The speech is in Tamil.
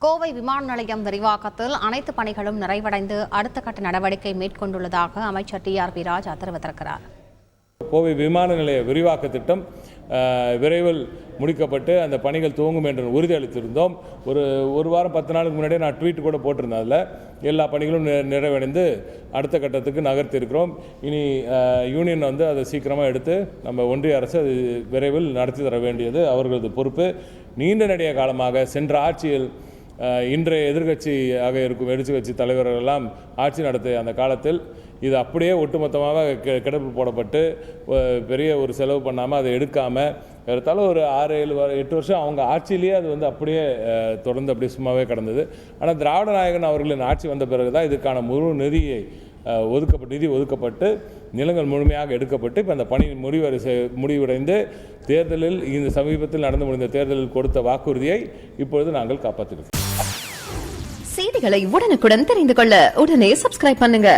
கோவை விமான நிலையம் விரிவாக்கத்தில் அனைத்து பணிகளும் நிறைவடைந்து அடுத்த கட்ட நடவடிக்கை மேற்கொண்டுள்ளதாக அமைச்சர் டிஆர்பி ராஜா தெரிவித்திருக்கிறார். கோவை விமான நிலைய விரிவாக்க திட்டம் விரைவில் முடிக்கப்பட்டு அந்த பணிகள் துவங்கும் என்று உறுதியளித்திருந்தோம். ஒரு வாரம் 10 நாளுக்கு முன்னாடியே நான் ட்வீட் கூட போட்டிருந்தேன். அதில் எல்லா பணிகளும் நிறைவடைந்து அடுத்த கட்டத்துக்கு நகர்த்தியிருக்கிறோம். இனி யூனியன் அதை சீக்கிரமாக எடுத்து நம்ம ஒன்றிய அரசு அது விரைவில் நடத்தி தர வேண்டியது அவர்களது பொறுப்பு. நீண்ட நெடிய காலமாக சென்ற ஆட்சியில் இன்றைய எதிர்க்கட்சியாக இருக்கும் எதிர்க்கட்சி தலைவர்களெல்லாம் ஆட்சி நடத்திய அந்த காலத்தில் இது அப்படியே ஒட்டுமொத்தமாக கிடப்பு போடப்பட்டு பெரிய ஒரு செலவு பண்ணாமல் அதை எடுக்காமல் எடுத்தாலும் ஒரு 6-7-8 வருஷம் அவங்க ஆட்சியிலேயே அது அப்படியே தொடர்ந்து அப்படியே சும்மாவே கிடந்தது. ஆனால் திராவிட நாயகன் அவர்களின் ஆட்சி வந்த பிறகு தான் இதுக்கான முழு நிதி ஒதுக்கப்பட்டு நிலங்கள் முழுமையாக எடுக்கப்பட்டு இப்போ அந்த பணி முடிவடைந்து தேர்தலில் இந்த சமீபத்தில் நடந்து முடிந்த தேர்தலில் கொடுத்த வாக்குறுதியை இப்பொழுது நாங்கள் காப்பாற்றிருக்கிறோம். செய்திகளை உடனுக்குடன் தெரிந்து கொள்ள உடனே சப்ஸ்கிரைப் பண்ணுங்க.